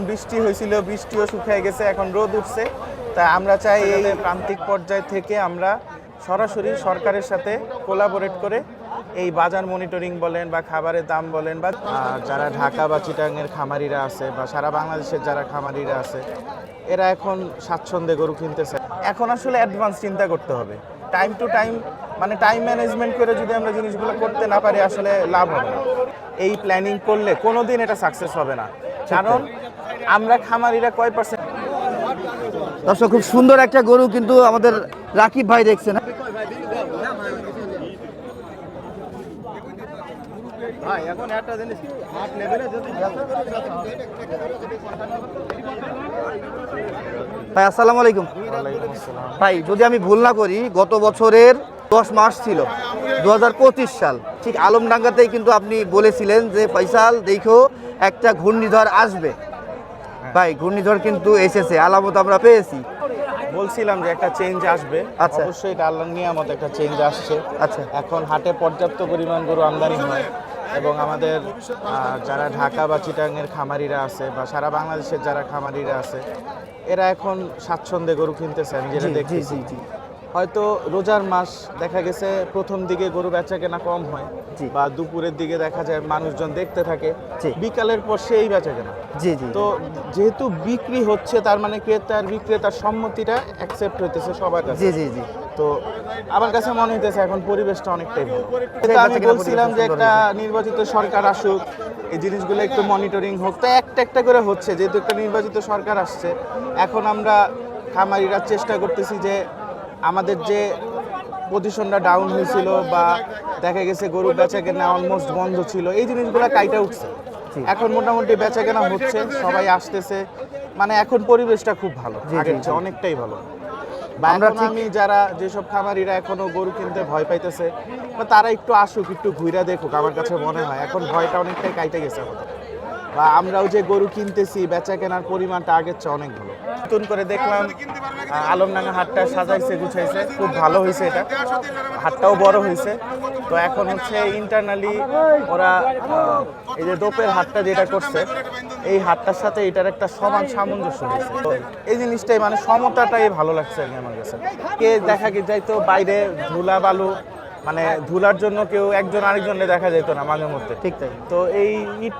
বৃষ্টি হয়েছিল, বৃষ্টিও শুকিয়ে গেছে, এখন রোদ উঠছে। তা আমরা চাই এই প্রান্তিক পর্যায় থেকে আমরা সরাসরি সরকারের সাথে কোলাবোরেট করে এই বাজার মনিটরিং বলেন বা খাবারের দাম বলেন বা যারা ঢাকা বা চিটাগাংয়ের খামারিরা আছে বা সারা বাংলাদেশের যারা খামারিরা আছে এরা এখন স্বাচ্ছন্দ্যে গরু কিনতেছে। এখন আসলে অ্যাডভান্স চিন্তা করতে হবে, টাইম টু টাইম, মানে টাইম ম্যানেজমেন্ট করে যদি আমরা জিনিসগুলো করতে না পারি আসলে লাভ হবে না। এই প্ল্যানিং করলে কোনো দিন এটা সাকসেস হবে না, কারণ আমরা খামারিরা কয় পার্সেন্ট। দর্শক, খুব সুন্দর একটা গরু কিন্তু আমাদের রাকিব ভাই দেখছেন। ভাই আসসালামু আলাইকুম। ভাই যদি আমি ভুল না করি গত বছরের 10 মার্চ ছিল 2025 সাল, ঠিক আলমডাঙ্গাতেই কিন্তু আপনি বলেছিলেন যে ফয়সাল দেখো একটা ঘূর্ণিঝড় আসবে। ভাই ঘূর্ণিঝড় কিন্তু এসেছে, আলামত আমরা পেয়েছি। বলছিলাম যে একটা চেঞ্জ আসবে, আচ্ছা। অবশ্যই এটা আল্লাহর নিয়ামত, একটা চেঞ্জ আসছে। আচ্ছা। এখন হাটে পর্যাপ্ত পরিমাণ গরু আমদানি হয় এবং আমাদের যারা ঢাকা বা চিটাগাংয়ের খামারিরা আছে বা সারা বাংলাদেশের যারা খামারিরা আছে এরা এখন স্বাচ্ছন্দ্যে গরু কিনতেছে। আমি যেটা দেখতেছি, হয়তো রোজার মাস দেখা গেছে প্রথম দিকে গরু বেচা কেনা কম হয় বা দুপুরের দিকে দেখা যায় মানুষজন দেখতে থাকে, বিকালের পর সেই বেচা কেনা। তো যেহেতু বিক্রি হচ্ছে তার মানে ক্রেতার বিক্রেতার সম্মতিটা অ্যাকসেপ্ট হইতেছে সবার কাছে। তো আমার কাছে মনে হইতেছে এখন পরিবেশটা অনেকটাই ভালো। আমি বলছিলাম যে একটা নির্বাচিত সরকার আসুক, এই জিনিসগুলো একটু মনিটরিং হোক। তো একটা একটা করে হচ্ছে, যেহেতু একটা নির্বাচিত সরকার আসছে, এখন আমরা খামারিরা চেষ্টা করতেছি যে আমাদের যে পজিশনটা ডাউন হয়েছিল বা দেখা গেছে গরু বেচা কেনা অলমোস্ট বন্ধ ছিল, এই জিনিসগুলো কাইটা উঠছে। এখন মোটামুটি বেচা কেনা হচ্ছে, সবাই আসতেছে, মানে এখন পরিবেশটা খুব ভালো, আগের চেয়ে অনেকটাই ভালো। আমি যারা যেসব খামারিরা এখনো গরু কিনতে ভয় পাইতেছে বা তারা একটু আসুক, একটু ঘুরে দেখুক। আমার কাছে মনে হয় এখন ভয়টা অনেকটাই কাইটে গেছে আমাদের, বা আমরাও যে গরু কিনতেছি বেচা কেনার পরিমাণটা আগের চেয়ে অনেক ভালো। নতুন করে দেখলাম আলমডাঙ্গা হাটটা সাজাইছে গুছাইছে, খুব ভালো হয়েছে, এটা হাটটাও বড় হয়েছে। তো এখন হচ্ছে ইন্টারনালি ওরা এই যে দোপের হাটটা যেটা করছে, এই হাটটার সাথে এটার একটা সমান সামঞ্জস্য হয়েছে। তো এই জিনিসটাই মানে সমতাটাই ভালো লাগছে আর কি আমার কাছে। কে দেখা যাইতো বাইরে ধুলা বালু, মানে ধুলার জন্য কেউ একজন আরেকজনের দেখা যেত না মাঝে মধ্যে, ঠিক তাই। তো এই ইট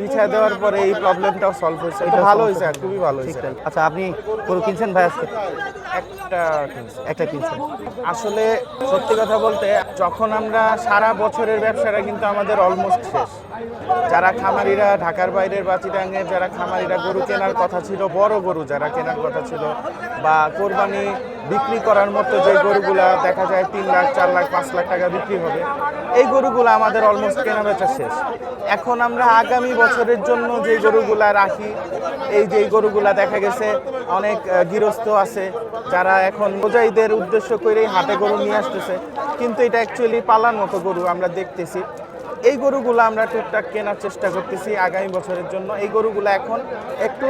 বিছায় দেওয়ার পরে এই প্রবলেমটাও সলভ হয়েছে, এটা ভালো হয়েছে, আর খুবই ভালো হয়েছে। আচ্ছা, আপনি গরু কিনছেন ভাই আজকে? একটা কিনছেন। আসলে সত্যি কথা বলতে, যখন আমরা সারা বছরের ব্যবসাটা কিন্তু আমাদের অলমোস্ট শেষ। যারা খামারিরা ঢাকার বাইরের বা চিটাগাংয়ের যারা খামারিরা গরু কেনার কথা ছিল, বড় গরু যারা কেনার কথা ছিল বা কোরবানি বিক্রি করার মতো যে গরুগুলা দেখা যায় 3 লাখ 4 লাখ 5 লাখ টাকা বিক্রি হবে, এই গরুগুলো আমাদের অলমোস্ট কেনা বেচা শেষ। এখন আমরা আগামী বছরের জন্য যে গরুগুলা রাখি, এই যে গরুগুলা দেখা গেছে অনেক গৃহস্থ আছে যারা এখন রোজাইদের উদ্দেশ্য করেই হাটে গরু নিয়ে আসতেছে, কিন্তু এটা অ্যাকচুয়ালি পালার মতো গরু আমরা দেখতেছি। এই গরুগুলো আমরা টুকটাক কেনার চেষ্টা করতেছি আগামী বছরের জন্য। এই গরুগুলো এখন একটু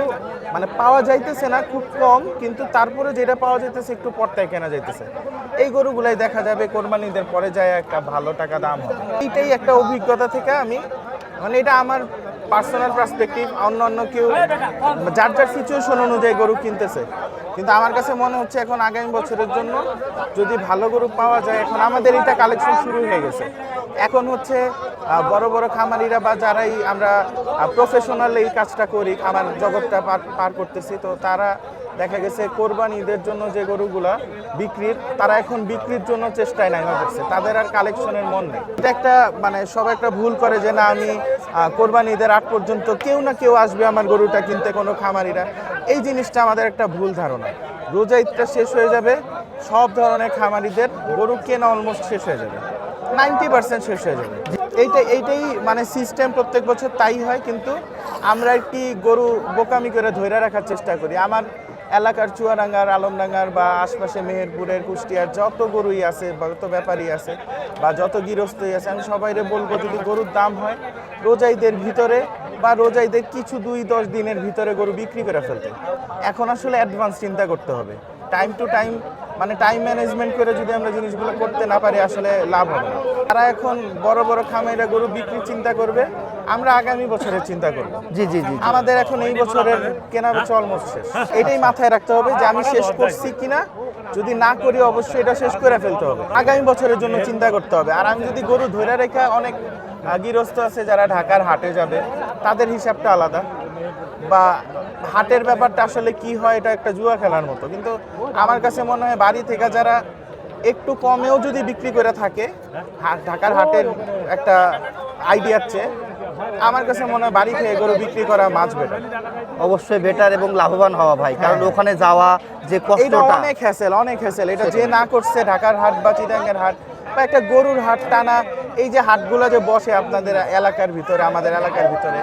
মানে পাওয়া যাইতেছে না, খুব কম, কিন্তু তারপরে যেটা পাওয়া যাইতেছে একটু পর্তায় কেনা যাইতেছে। এই গরুগুলাই দেখা যাবে কোরবানিদের পরে যায় একটা ভালো টাকা দাম হবে। এইটাই একটা অভিজ্ঞতা থেকে আমি, মানে এটা আমার পার্সোনাল পার্সপেক্টিভ, অন্য কেউ যার যার সিচুয়েশন অনুযায়ী গরু কিনতেছে, কিন্তু আমার কাছে মনে হচ্ছে এখন আগামী বছরের জন্য যদি ভালো গরু পাওয়া যায়, এখন আমাদের এটা কালেকশন শুরু হয়ে গেছে। এখন হচ্ছে বড় বড় খামারিরা বা যারাই আমরা প্রফেশনাল এই কাজটা করি, খামার জগৎটা পার করতেছি, তো তারা দেখা গেছে কোরবানি ঈদের জন্য যে গরুগুলা বিক্রির, তারা এখন বিক্রির জন্য চেষ্টায় নেমে পড়ছে, তাদের আর কালেকশনের মন নেই। এটা একটা মানে সবাই একটা ভুল করে যে না আমি কোরবানি ঈদের আগ পর্যন্ত কেউ না কেউ আসবে আমার গরুটা কিনতে, কোনো খামারিরা। এই জিনিসটা আমাদের একটা ভুল ধারণা। রোজা ঈদটা শেষ হয়ে যাবে, সব ধরনের খামারিদের গরু কেনা অলমোস্ট শেষ হয়ে যাবে, 90% শেষ হয়ে যাবে। এইটাই মানে সিস্টেম, প্রত্যেক বছর তাই হয়, কিন্তু আমরা একটি গরু বোকামি করে ধরে রাখার চেষ্টা করি। আমার এলাকার চুয়াডাঙ্গার, আলমডাঙ্গার বা আশপাশে মেহেরপুরের, কুষ্টিয়ার যত গরুই আছে বা যত ব্যাপারী আছে বা যত গৃহস্থই আছে, আমি সবাইরে বলবো যদি গরুর দাম হয় রোজা ঈদের ভিতরে বা রোজা ঈদের কিছু 2-10 দিনের ভিতরে গরু বিক্রি করে ফেলতে। এখন আসলে অ্যাডভান্স চিন্তা করতে হবে। টাইম টু টাইম মানে টাইম ম্যানেজমেন্ট করে যদি আমরা জিনিসগুলো করতে না পারি আসলে লাভ হবে না। তারা এখন বড় বড় খামারিরা গরু বিক্রির চিন্তা করবে, আমরা আগামী বছরের চিন্তা করব। জি জি জি। আমাদের এখন এই বছরের কেনা বেচা অলমোস্ট শেষ, এটাই মাথায় রাখতে হবে যে আমি শেষ করছি কিনা। যদি না করি অবশ্যই এটা শেষ করে ফেলতে হবে, আগামী বছরের জন্য চিন্তা করতে হবে। আর আমি যদি গরু ধরে রেখে, অনেক গৃহস্থ আছে যারা ঢাকার হাটে যাবে, তাদের হিসাবটা আলাদা, বা হাটের ব্যাপারটা আসলে কি হয় এটা একটা জুয়া খেলার মতো। কিন্তু আমার কাছে মনে হয় বাড়ি থেকে যারা একটু কমেও যদি বিক্রি করে থাকে ঢাকার হাটের একটা আইডিয়ার চেয়ে, আমার কাছে মনে হয় বাড়ি থেকে গরু বিক্রি করা মাছ বেটার। অবশ্যই বেটার এবং লাভবান হওয়া ভাই, কারণ ওখানে যাওয়া যে এটা কষ্টটা, অনেক হ্যাসেল। এটা যে না করছে ঢাকার হাট বা চিটাঙ্গের হাট বা একটা গরুর হাট টানা, এই যে হাটগুলো যে বসে আপনাদের এলাকার ভিতরে, আমাদের এলাকার ভিতরে,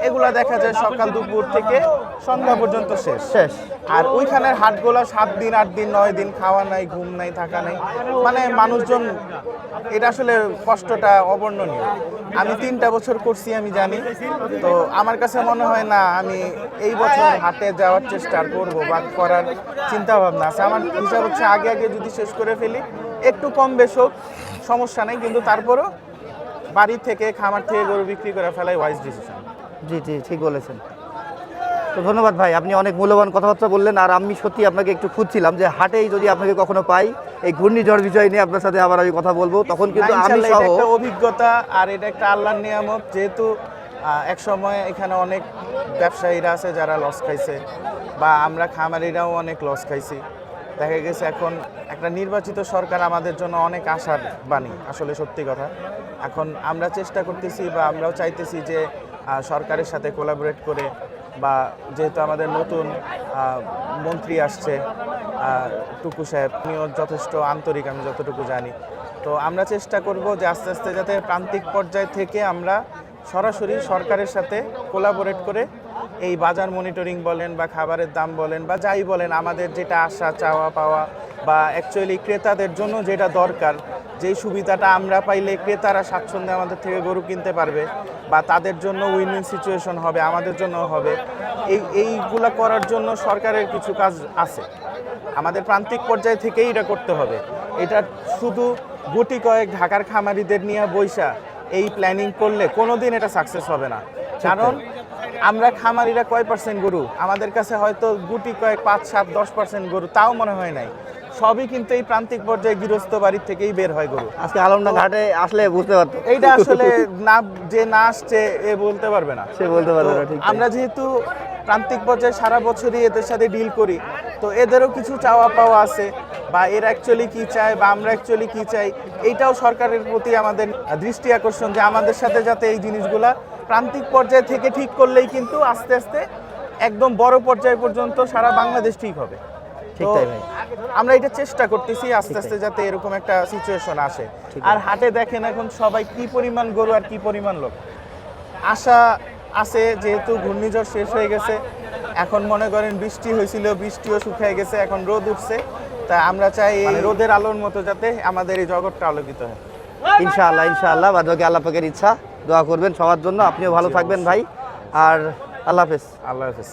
এগুলা দেখা যায় সকাল দুপুর থেকে সন্ধ্যা পর্যন্ত শেষ। আর ওইখানের হাটগুলো 7 দিন 8 দিন 9 দিন খাওয়া নাই, ঘুম নাই, থাকা নাই, মানে মানুষজন, এটা আসলে কষ্টটা অবর্ণনীয়। আমি 3টা বছর করছি, আমি জানি। তো আমার কাছে মনে হয় না আমি এই বছর হাটে যাওয়ার চেষ্টা করব বা করার চিন্তা ভাবনা আছে। আমার হিসাব হচ্ছে আগে যদি শেষ করে ফেলি, একটু কম বেশ হোক সমস্যা নেই, কিন্তু তারপরও বাড়ি থেকে খামার থেকে গরু বিক্রি করে ফেলাই ওয়াইজ ডিসিশন। জি জি ঠিক বলেছেন। তো ধন্যবাদ ভাই, আপনি অনেক মূল্যবান কথাবার্তা বললেন। আর আমি সত্যি আপনাকে একটু খুঁজছিলাম যে হাটেই যদি আপনাকে কখনো পাই, এই ঘূর্ণিঝড় বিষয় নিয়ে আপনার সাথে আবার আমি কথা বলবো, তখন কিন্তু আমি ইনশাআল্লাহ, সহ এটা একটা অভিজ্ঞতা আর এটা একটা আল্লাহর নিয়ামত। যেহেতু এক সময় এখানে অনেক ব্যবসায়ীরা আছে যারা লস খাইছে, বা আমরা খামারিরাও অনেক লস খাইছি। দেখা গেছে এখন একটা নির্বাচিত সরকার আমাদের জন্য অনেক আশার বাণী, আসলে সত্যি কথা। এখন আমরা চেষ্টা করতেছি বা আমরাও চাইতেছি যে সরকারের সাথে কোলাবোরেট করে, বা যেহেতু আমাদের নতুন মন্ত্রী আসছে টুকু সাহেব, উনিও যথেষ্ট আন্তরিক আমি যতটুকু জানি। তো আমরা চেষ্টা করব যে আস্তে আস্তে যাতে প্রান্তিক পর্যায় থেকে আমরা সরাসরি সরকারের সাথে কোলাবোরেট করে এই বাজার মনিটরিং বলেন বা খাবারের দাম বলেন বা যাই বলেন, আমাদের যেটা আশা চাওয়া পাওয়া বা অ্যাকচুয়ালি ক্রেতাদের জন্য যেটা দরকার, যেই সুবিধাটা আমরা পাইলে ক্রেতারা স্বাচ্ছন্দ্যে আমাদের থেকে গরু কিনতে পারবে, বা তাদের জন্য উইন উইন সিচুয়েশন হবে, আমাদের জন্য হবে, এইগুলা করার জন্য সরকারের কিছু কাজ আছে। আমাদের প্রান্তিক পর্যায় থেকেই এটা করতে হবে। এটা শুধু গুটি কয়েক ঢাকার খামারিদের নিয়ে বৈশা এই প্ল্যানিং করলে কোনোদিন এটা সাকসেস হবে না। কারণ আমরা খামারিরা কয় পার্সেন্ট গরু, আমাদের কাছে হয়তো গুটি কয়েক 5, 7, 10% গরু, তাও মনে হয় নাই। সবই কিন্তু এই প্রান্তিক পর্যায়ে গৃহস্থ বাড়ির থেকেই বের হয় গরু। আজকে আলমডাঙ্গা হাটে আসলে বুঝতে পারতো, এইটা আসলে না, যে না আসছে এ বলতে পারবে না, সে বলতে পারবে না। ঠিক আমরা যেহেতু প্রান্তিক পর্যায়ে সারা বছরই এদের সাথে ডিল করি, তো এদেরও কিছু চাওয়া পাওয়া আছে, বা এরা অ্যাকচুয়ালি কি চায় বা আমরা অ্যাকচুয়ালি কি চাই, এইটাও সরকারের প্রতি আমাদের দৃষ্টি আকর্ষণ, যে আমাদের সাথে যাতে এই জিনিসগুলা প্রান্তিক পর্যায় থেকে ঠিক করলেই কিন্তু আস্তে আস্তে একদম বড় পর্যায় পর্যন্ত সারা বাংলাদেশ ঠিক হবে। ঠিক তো তাই ভাই, আমরা এটা চেষ্টা করতেছি আস্তে আস্তে যাতে এরকম একটা সিচুয়েশন আসে। আর হাটে দেখেন এখন সবাই কি পরিমাণ গরু আর কি পরিমাণ লোক। আশা আছে, যেহেতু ঘূর্ণিঝড় শেষ হয়ে গেছে, এখন মনে করেন বৃষ্টি হয়েছিল, বৃষ্টিও শুকিয়ে গেছে, এখন রোদ উঠছে। তা আমরা চাই এই রোদের আলোর মতো যাতে আমাদের এই জগৎটা আলোকিত হয়। ইনশাআল্লাহ ইনশাআল্লাহ, বাদ বাকি আল্লাহ পাকের ইচ্ছা। দোয়া করবেন সবার জন্য, আপনিও ভালো থাকবেন ভাই, আর আল্লাহ হাফেজ। আল্লাহ হাফেজ।